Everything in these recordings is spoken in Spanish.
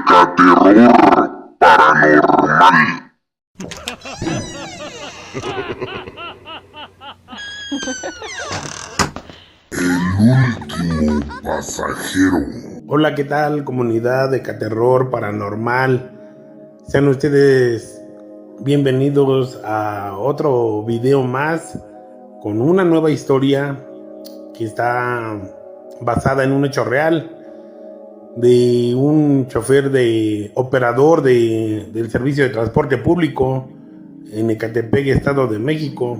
Caterror Paranormal. El último pasajero. Hola, ¿qué tal, comunidad de Caterror Paranormal? Sean ustedes bienvenidos a otro video más con una nueva historia que está basada en un hecho real de un chofer de operador del servicio de transporte público en Ecatepec, Estado de México,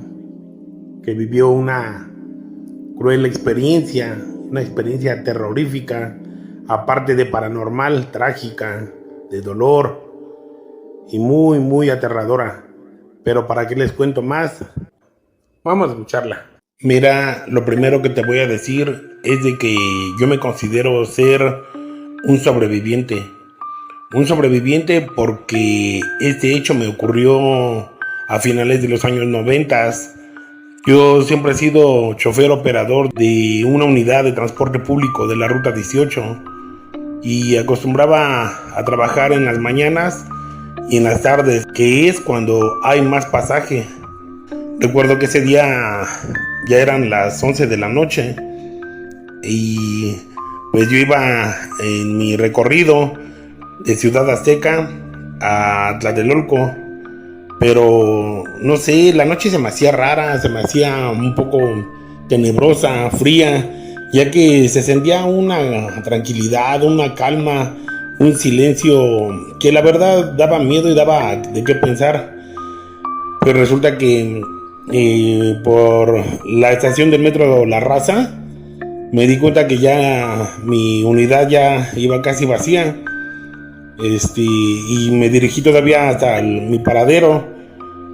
que vivió una cruel experiencia, una experiencia terrorífica, aparte de paranormal, trágica, de dolor y muy, muy aterradora. Pero ¿para qué les cuento más? Vamos a escucharla. Mira, lo primero que te voy a decir es de que yo me considero ser un sobreviviente. Un sobreviviente porque este hecho me ocurrió a finales de los años 90. Yo siempre he sido chofer operador de una unidad de transporte público de la Ruta 18 y acostumbraba a trabajar en las mañanas y en las tardes, que es cuando hay más pasaje. Recuerdo que ese día ya eran las 11 de la noche y pues yo iba en mi recorrido de Ciudad Azteca a Tlatelolco, pero no sé, la noche se me hacía rara, se me hacía un poco tenebrosa, fría, ya que se sentía una tranquilidad, una calma, un silencio que la verdad daba miedo y daba de qué pensar. Pues resulta que por la estación del metro La Raza me di cuenta que ya mi unidad ya iba casi vacía. Y me dirigí todavía hasta mi paradero,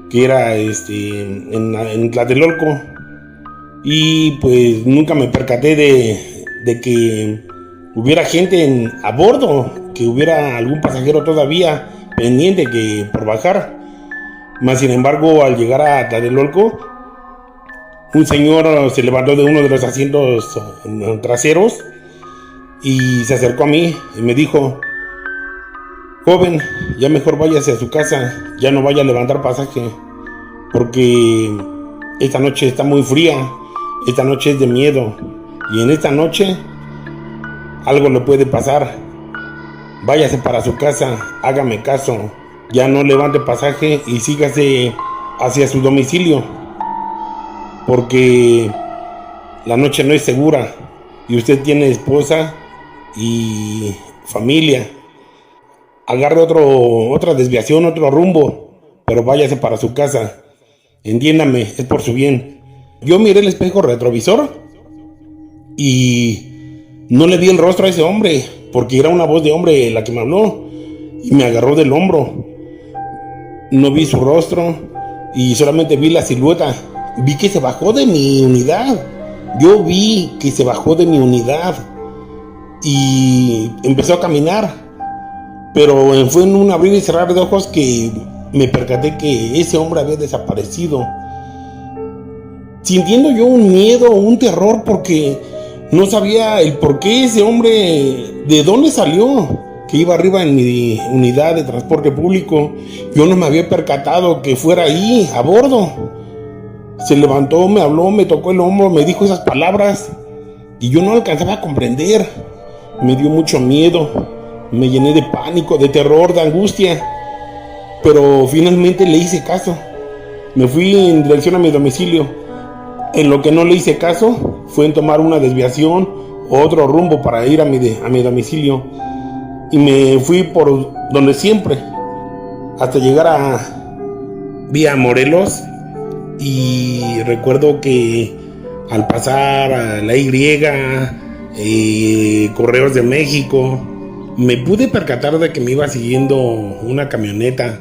que era en Tlatelolco, y pues nunca me percaté de que hubiera gente a bordo, que hubiera algún pasajero todavía pendiente que por bajar. Más sin embargo, al llegar a Tlatelolco, un señor se levantó de uno de los asientos traseros y se acercó a mí y me dijo: joven, ya mejor váyase a su casa, ya no vaya a levantar pasaje, porque esta noche está muy fría, esta noche es de miedo, y en esta noche algo le puede pasar. Váyase para su casa, hágame caso, ya no levante pasaje y sígase hacia su domicilio, porque la noche no es segura y usted tiene esposa y familia. Agarre otra desviación, otro rumbo, pero váyase para su casa. Entiéndame, es por su bien. Yo miré el espejo retrovisor y no le vi el rostro a ese hombre, porque era una voz de hombre la que me habló y me agarró del hombro. No vi su rostro y solamente vi la silueta. Vi que se bajó de mi unidad. Yo vi que se bajó de mi unidad y empezó a caminar. Pero fue en un abrir y cerrar de ojos que me percaté que ese hombre había desaparecido. Sintiendo yo un miedo, un terror, porque no sabía el por qué ese hombre, de dónde salió, que iba arriba en mi unidad de transporte público. Yo no me había percatado que fuera ahí, a bordo. Se levantó, me habló, me tocó el hombro, me dijo esas palabras y yo no alcanzaba a comprender. Me dio mucho miedo. Me llené de pánico, de terror, de angustia, pero finalmente le hice caso. Me fui en dirección a mi domicilio. En lo que no le hice caso fue en tomar una desviación o otro rumbo para ir a mi domicilio. Y me fui por donde siempre, hasta llegar a vía Morelos. Y recuerdo que al pasar a la Y, Correos de México, me pude percatar de que me iba siguiendo una camioneta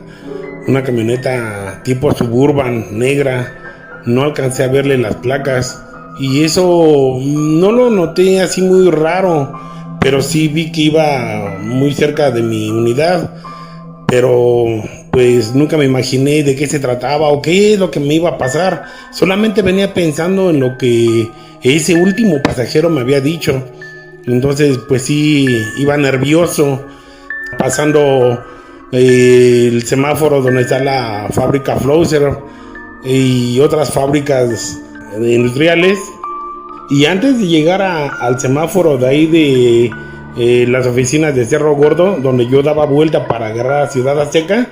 tipo Suburban negra. No alcancé a verle las placas y eso no lo noté así muy raro, pero sí vi que iba muy cerca de mi unidad, pero pues nunca me imaginé de qué se trataba o qué es lo que me iba a pasar. Solamente venía pensando en lo que ese último pasajero me había dicho. Entonces pues sí, iba nervioso. pasando el semáforo donde está la fábrica Flowser y otras fábricas industriales. Y antes de llegar al semáforo de ahí de las oficinas de Cerro Gordo, donde yo daba vuelta para agarrar a Ciudad Azteca,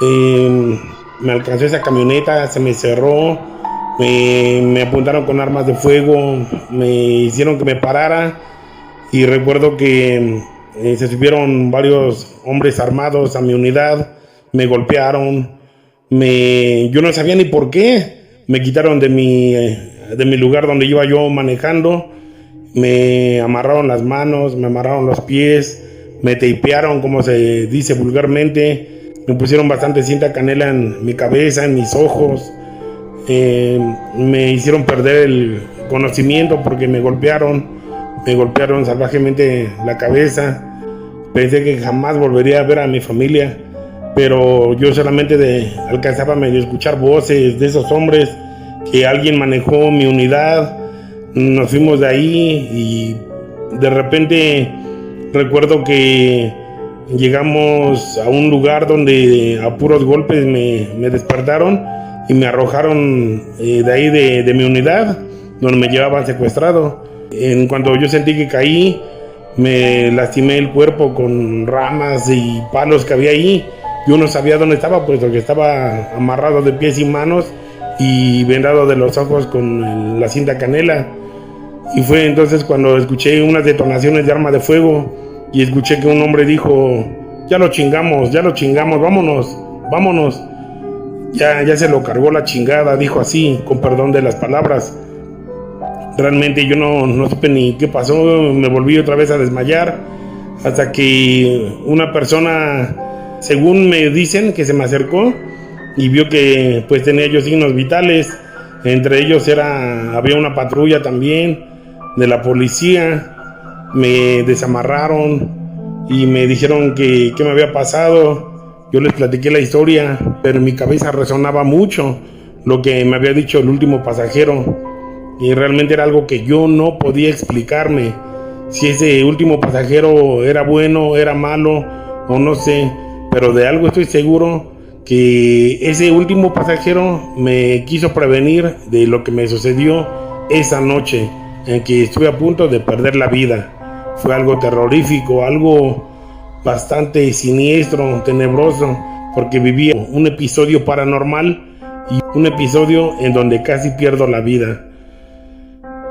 me alcanzó esa camioneta, se me cerró, me apuntaron con armas de fuego, me hicieron que me parara, y recuerdo que se subieron varios hombres armados a mi unidad, me golpearon, yo no sabía ni por qué, me quitaron de mi lugar donde iba yo manejando, me amarraron las manos, me amarraron los pies, me tapearon, como se dice vulgarmente, me pusieron bastante cinta canela en mi cabeza, en mis ojos, me hicieron perder el conocimiento porque me golpearon salvajemente la cabeza. Pensé que jamás volvería a ver a mi familia, pero yo solamente alcanzaba a medio escuchar voces de esos hombres, que alguien manejó mi unidad. Nos fuimos de ahí y de repente recuerdo que llegamos a un lugar donde a puros golpes me despertaron y me arrojaron de ahí de mi unidad, donde me llevaban secuestrado. En cuanto yo sentí que caí, me lastimé el cuerpo con ramas y palos que había ahí. Yo no sabía dónde estaba, puesto que estaba amarrado de pies y manos y vendado de los ojos con la cinta canela. Y fue entonces cuando escuché unas detonaciones de arma de fuego y escuché que un hombre dijo: ya lo chingamos, vámonos. Ya se lo cargó la chingada, dijo así, con perdón de las palabras. Realmente yo no supe ni qué pasó, me volví otra vez a desmayar, hasta que una persona, según me dicen, que se me acercó y vio que pues tenía yo signos vitales. Entre ellos había una patrulla también de la policía. Me desamarraron y me dijeron que qué me había pasado. Yo les platiqué la historia, pero en mi cabeza resonaba mucho lo que me había dicho el último pasajero. Y realmente era algo que yo no podía explicarme. Si ese último pasajero era bueno, era malo, o no sé. Pero de algo estoy seguro, que ese último pasajero me quiso prevenir de lo que me sucedió esa noche, en que estuve a punto de perder la vida. Fue algo terrorífico, algo bastante siniestro, tenebroso, porque viví un episodio paranormal y un episodio en donde casi pierdo la vida.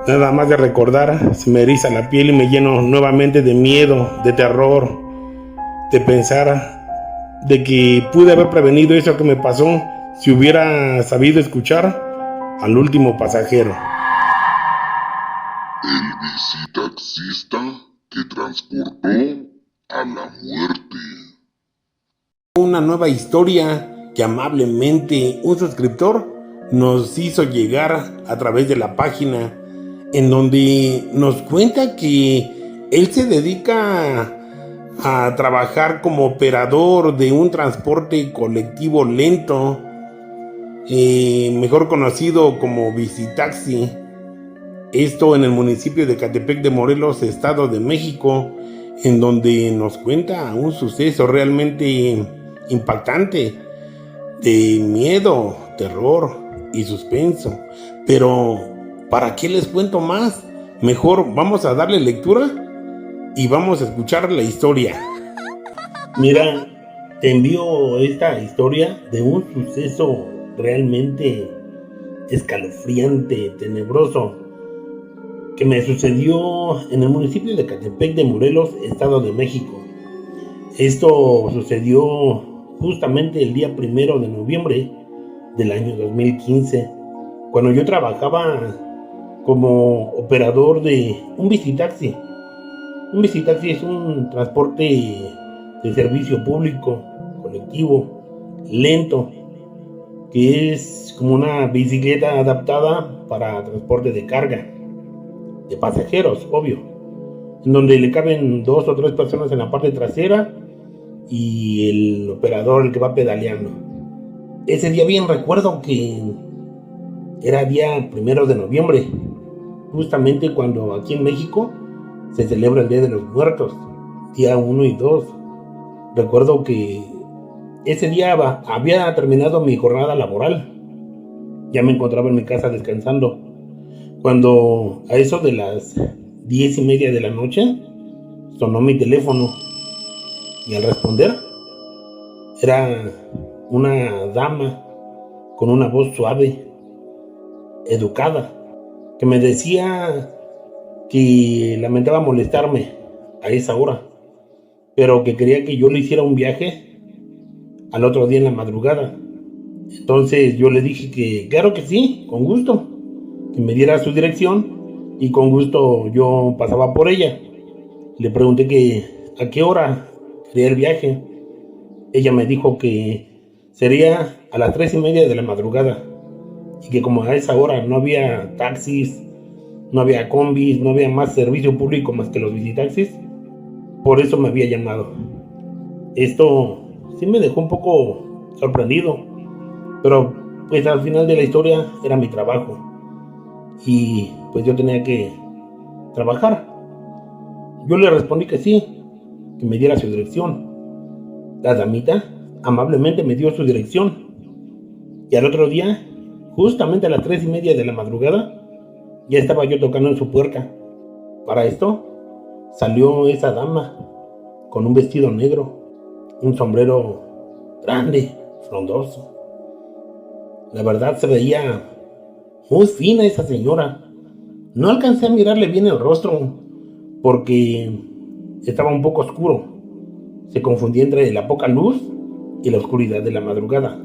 Nada más de recordar, se me eriza la piel y me lleno nuevamente de miedo, de terror, de pensar de que pude haber prevenido eso que me pasó si hubiera sabido escuchar al último pasajero. El visitaxista que transportó a la muerte. Una nueva historia que amablemente un suscriptor nos hizo llegar a través de la página, en donde nos cuenta que él se dedica a trabajar como operador de un transporte colectivo lento, mejor conocido como Visitaxi. Esto en el municipio de Ecatepec de Morelos, Estado de México, en donde nos cuenta un suceso realmente impactante, de miedo, terror y suspenso. Pero ¿para qué les cuento más? Mejor vamos a darle lectura y vamos a escuchar la historia. Mira, te envío esta historia de un suceso realmente escalofriante, tenebroso, que me sucedió en el municipio de Ecatepec de Morelos, Estado de México. Esto sucedió justamente el día 1 de noviembre del año 2015, cuando yo trabajaba como operador de un visitaxi. Un visitaxi es un transporte de servicio público, colectivo, lento, que es como una bicicleta adaptada para transporte de carga, de pasajeros, obvio, en donde le caben 2 o 3 personas en la parte trasera y el operador, el que va pedaleando. Ese día bien recuerdo que era día 1 de noviembre, justamente cuando aquí en México se celebra el Día de los Muertos, día 1 y 2. Recuerdo que ese día había terminado mi jornada laboral. Ya me encontraba en mi casa descansando, cuando a eso de las 10:30 de la noche sonó mi teléfono, y al responder era una dama con una voz suave, educada, que me decía que lamentaba molestarme a esa hora, pero que quería que yo le hiciera un viaje al otro día en la madrugada. Entonces yo le dije que claro que sí, con gusto, que me diera su dirección y con gusto yo pasaba por ella. Le pregunté que a qué hora quería el viaje. Ella me dijo que sería a las 3:30 de la madrugada, y que como a esa hora no había taxis, no había combis, no había más servicio público más que los visitaxis, por eso me había llamado. Esto sí me dejó un poco sorprendido, pero pues al final de la historia era mi trabajo y pues yo tenía que trabajar. Yo le respondí que sí, que me diera su dirección. La damita amablemente me dio su dirección, y al otro día, justamente a las 3:30 de la madrugada, ya estaba yo tocando en su puerta. Para esto salió esa dama con un vestido negro, un sombrero grande, frondoso. La verdad se veía muy fina esa señora. No alcancé a mirarle bien el rostro porque estaba un poco oscuro. Se confundía entre la poca luz y la oscuridad de la madrugada.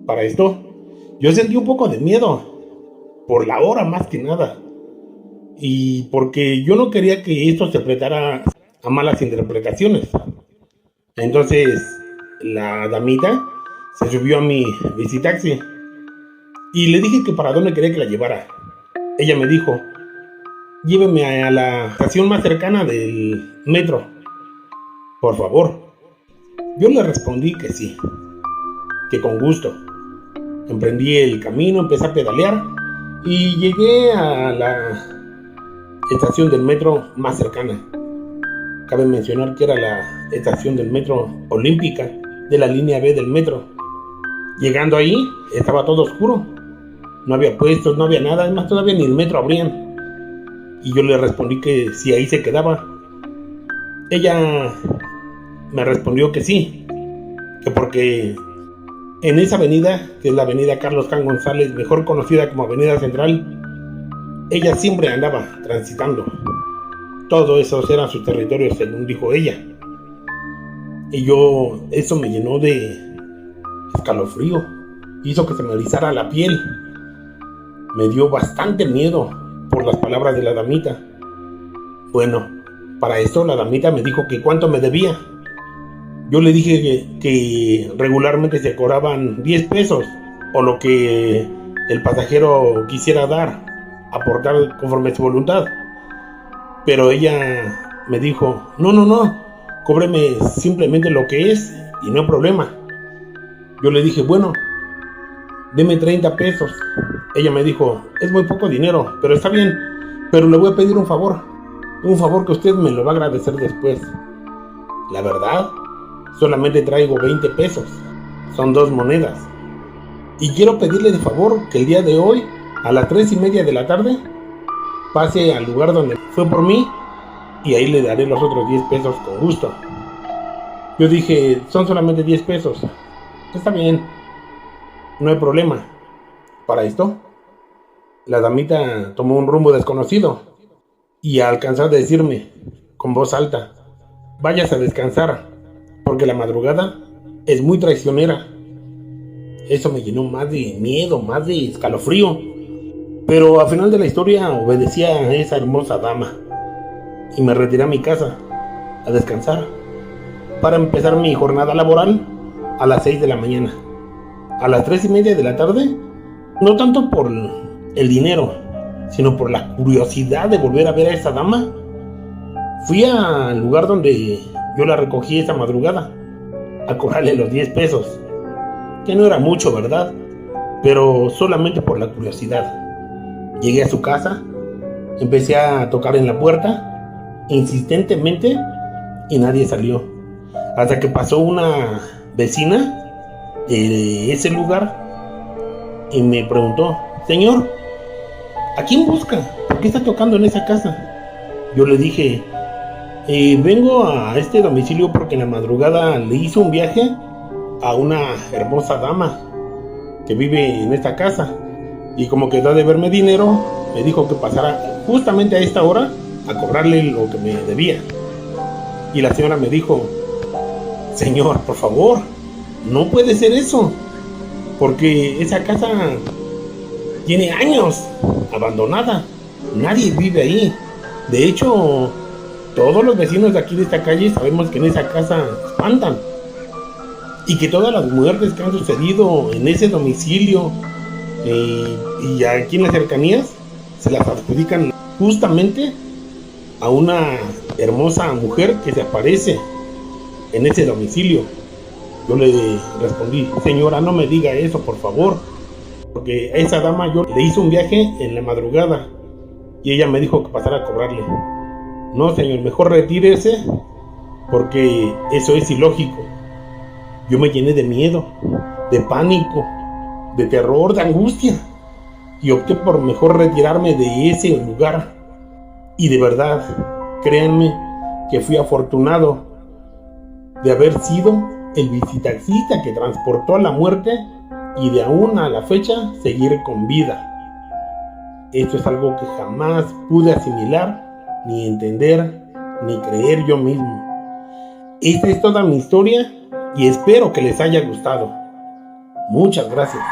Para esto, yo sentí un poco de miedo, por la hora más que nada, y porque yo no quería que esto se prestara a malas interpretaciones. Entonces, la damita se subió a mi visitaxi y le dije que para dónde quería que la llevara. Ella me dijo, lléveme a la estación más cercana del metro, por favor. Yo le respondí que sí, que con gusto. Emprendí el camino, empecé a pedalear y llegué a la estación del metro más cercana. Cabe mencionar que era la estación del metro Olímpica, de la línea B del metro. Llegando ahí, estaba todo oscuro. No había puestos, no había nada, además todavía ni el metro abrían. Y yo le respondí que si ahí se quedaba. Ella me respondió que sí, que porque en esa avenida, que es la avenida Carlos Jan González, mejor conocida como Avenida Central, ella siempre andaba transitando. Todos esos eran sus territorios, según dijo ella. Y eso me llenó de escalofrío, hizo que se me erizara la piel. Me dio bastante miedo por las palabras de la damita. Bueno, para esto la damita me dijo que cuánto me debía. Yo le dije que regularmente se cobraban 10 pesos, o lo que el pasajero quisiera dar, aportar conforme a su voluntad. Pero ella me dijo, no, cóbreme simplemente lo que es y no hay problema. Yo le dije, bueno, deme 30 pesos. Ella me dijo, es muy poco dinero, pero está bien, pero le voy a pedir un favor que usted me lo va a agradecer después. La verdad, solamente traigo 20 pesos, son 2 monedas, y quiero pedirle de favor que el día de hoy, a las 3:30 de la tarde, pase al lugar donde fue por mí, y ahí le daré los otros 10 pesos con gusto. Yo dije, son solamente 10 pesos, está bien, no hay problema. Para esto, la damita tomó un rumbo desconocido y alcanzó a decirme con voz alta, váyase a descansar, porque la madrugada es muy traicionera. Eso me llenó más de miedo, más de escalofrío, pero al final de la historia obedecí a esa hermosa dama y me retiré a mi casa a descansar para empezar mi jornada laboral a las 6 de la mañana. A las 3:30 de la tarde, no tanto por el dinero, sino por la curiosidad de volver a ver a esa dama, fui al lugar donde yo la recogí esa madrugada a cobrarle los 10 pesos, que no era mucho, ¿verdad? Pero solamente por la curiosidad. Llegué a su casa, empecé a tocar en la puerta insistentemente y nadie salió. hasta que pasó una vecina de ese lugar y me preguntó: señor, ¿a quién busca? ¿Por qué está tocando en esa casa? Yo le dije: vengo a este domicilio porque en la madrugada le hice un viaje a una hermosa dama que vive en esta casa, y como quedó de verme dinero, me dijo que pasara justamente a esta hora a cobrarle lo que me debía. Y la señora me dijo: señor, por favor, no puede ser eso, porque esa casa tiene años abandonada, nadie vive ahí. De hecho, todos los vecinos de aquí de esta calle sabemos que en esa casa espantan, y que todas las muertes que han sucedido en ese domicilio y aquí en las cercanías se las adjudican justamente a una hermosa mujer que se aparece en ese domicilio. Yo le respondí: señora, no me diga eso, por favor, porque a esa dama yo le hice un viaje en la madrugada y ella me dijo que pasara a cobrarle. No, señor, mejor retírese, porque eso es ilógico. Yo me llené de miedo, de pánico, de terror, de angustia, y opté por mejor retirarme de ese lugar. Y de verdad, créanme que fui afortunado de haber sido el bicitaxista que transportó a la muerte y de aún a la fecha seguir con vida. Esto es algo que jamás pude asimilar, ni entender, ni creer yo mismo. Esta es toda mi historia y espero que les haya gustado. Muchas gracias.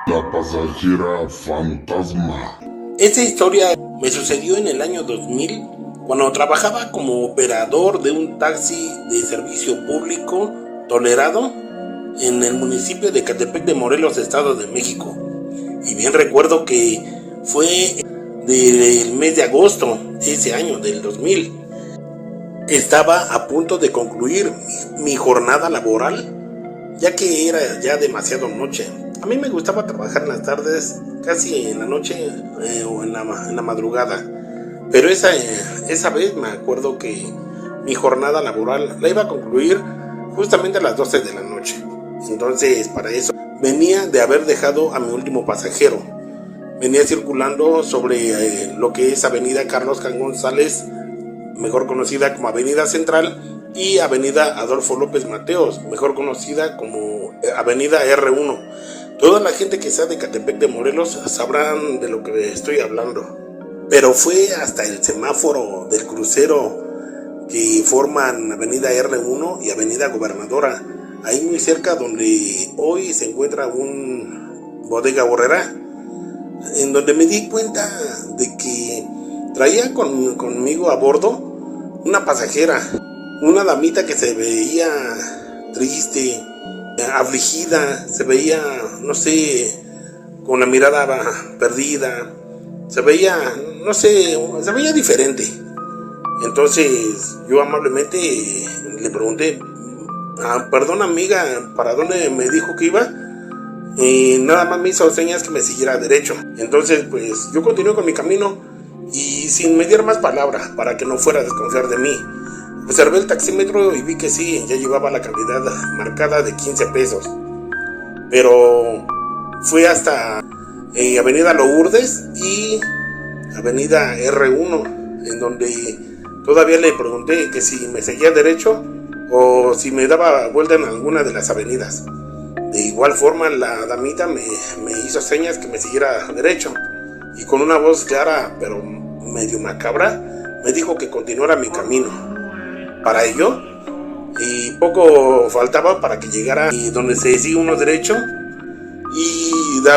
La pasajera fantasma. Esta historia me sucedió en el año 2000, cuando trabajaba como operador de un taxi de servicio público tolerado en el municipio de Ecatepec de Morelos, Estado de México. Y bien recuerdo que fue del mes de agosto de ese año, del 2000. Estaba a punto de concluir mi jornada laboral, ya que era ya demasiado noche. A mí me gustaba trabajar en las tardes, casi en la noche o en la madrugada. Pero esa vez me acuerdo que mi jornada laboral la iba a concluir justamente a las 12 de la noche. Entonces, para eso, venía de haber dejado a mi último pasajero. Venía circulando sobre lo que es Avenida Carlos Jan González, mejor conocida como Avenida Central, y Avenida Adolfo López Mateos, mejor conocida como Avenida R1. Toda la gente que sea de Ecatepec de Morelos sabrán de lo que estoy hablando. Pero fue hasta el semáforo del crucero que forman Avenida R1 y Avenida Gobernadora, ahí muy cerca donde hoy se encuentra un Bodega Aurrerá, en donde me di cuenta de que traía conmigo a bordo una pasajera, una damita que se veía triste, afligida, se veía, no sé, con la mirada perdida, se veía, no sé, se veía diferente. Entonces yo amablemente le pregunté: perdón amiga, ¿para dónde me dijo que iba? Y nada más me hizo señas que me siguiera derecho. Entonces pues yo continué con mi camino y sin mediar más palabra para que no fuera a desconfiar de mí. Observé el taxímetro y vi que sí, ya llevaba la cantidad marcada de 15 pesos. Pero fue hasta Avenida Lourdes y Avenida R1, en donde todavía le pregunté que si me seguía derecho o si me daba vuelta en alguna de las avenidas. De igual forma, la damita me hizo señas que me siguiera derecho, y con una voz clara pero medio macabra me dijo que continuara mi camino. Para ello, y poco faltaba para que llegara donde se sigue uno derecho y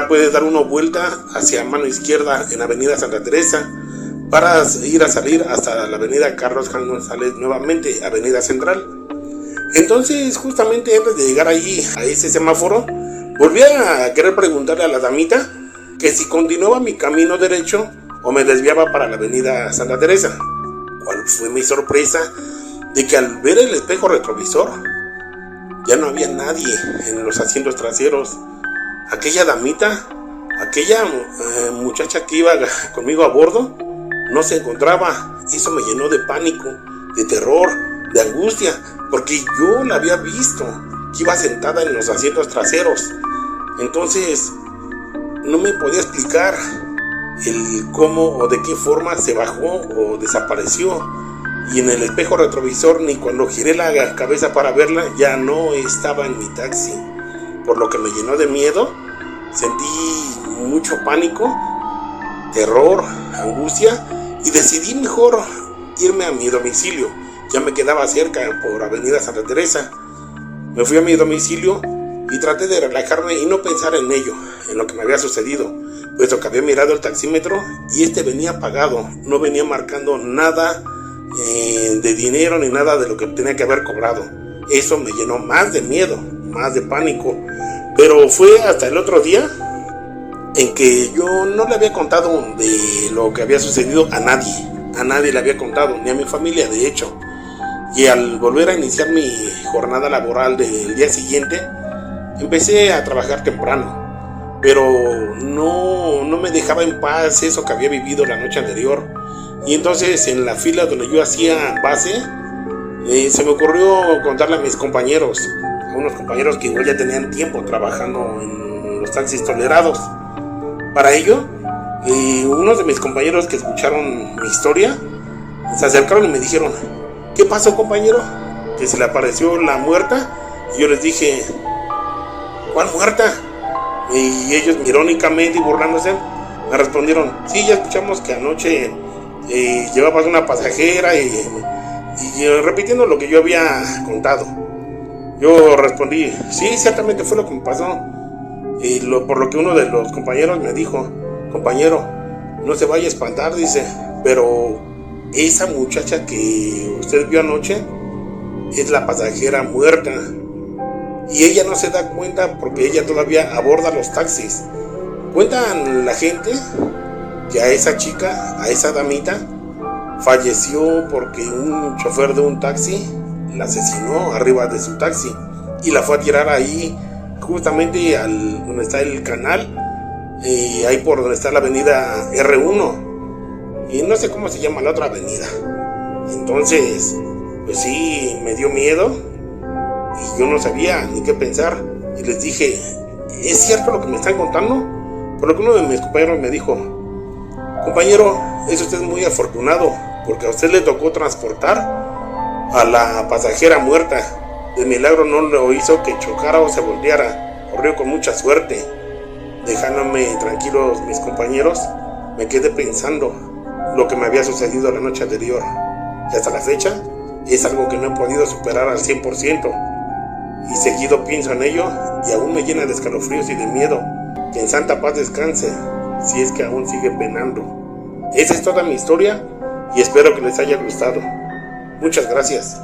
puede dar una vuelta hacia mano izquierda en Avenida Santa Teresa para ir a salir hasta la Avenida Carlos Jan González, nuevamente Avenida Central. Entonces, justamente antes de llegar allí a ese semáforo, volví a querer preguntarle a la damita que si continuaba mi camino derecho o me desviaba para la Avenida Santa Teresa. ¿Cuál fue mi sorpresa? De que al ver el espejo retrovisor ya no había nadie en los asientos traseros. Aquella damita, aquella muchacha que iba conmigo a bordo, no se encontraba. Eso me llenó de pánico, de terror, de angustia, porque yo la había visto, que iba sentada en los asientos traseros. Entonces, no me podía explicar el cómo o de qué forma se bajó o desapareció. Y en el espejo retrovisor, ni cuando giré la cabeza para verla, ya no estaba en mi taxi. Por lo que me llenó de miedo, sentí mucho pánico, terror, angustia, y decidí mejor irme a mi domicilio. Ya me quedaba cerca por Avenida Santa Teresa. Me fui a mi domicilio y traté de relajarme y no pensar en ello, en lo que me había sucedido, puesto que había mirado el taxímetro y este venía apagado, no venía marcando nada de dinero ni nada de lo que tenía que haber cobrado. Eso me llenó más de miedo, más de pánico. Pero fue hasta el otro día en que yo no le había contado de lo que había sucedido a nadie le había contado, ni a mi familia de hecho. Y al volver a iniciar mi jornada laboral del día siguiente, empecé a trabajar temprano, pero no me dejaba en paz eso que había vivido la noche anterior. Y entonces en la fila donde yo hacía base, se me ocurrió contarle a mis compañeros, a unos compañeros que igual ya tenían tiempo trabajando en los taxis tolerados. Para ello, unos de mis compañeros que escucharon mi historia se acercaron y me dijeron: ¿qué pasó, compañero? Que se le apareció la muerta. Y yo les dije: ¿cuál muerta? Y ellos, irónicamente y burlándose, me respondieron: sí, ya escuchamos que anoche llevabas una pasajera, y repitiendo lo que yo había contado. Yo respondí: sí, ciertamente fue lo que me pasó. Por lo que uno de los compañeros me dijo: compañero, no se vaya a espantar, dice, pero esa muchacha que usted vio anoche es la pasajera muerta. Y ella no se da cuenta porque ella todavía aborda los taxis. Cuentan la gente que a esa chica, a esa damita, falleció porque un chofer de un taxi la asesinó arriba de su taxi y la fue a tirar ahí, justamente donde está el canal, ahí por donde está la avenida R1, y no sé cómo se llama la otra avenida. Entonces, pues sí, me dio miedo y yo no sabía ni qué pensar, y les dije: ¿es cierto lo que me están contando? Por lo que uno de mis compañeros me dijo: compañero, es usted muy afortunado, porque a usted le tocó transportar a la pasajera muerta. De milagro no lo hizo que chocara o se volteara, corrió con mucha suerte. Dejándome tranquilos mis compañeros, me quedé pensando lo que me había sucedido la noche anterior, y hasta la fecha es algo que no he podido superar al 100%, y seguido pienso en ello y aún me llena de escalofríos y de miedo. Que en santa paz descanse, si es que aún sigue penando. Esa es toda mi historia y espero que les haya gustado. Muchas gracias.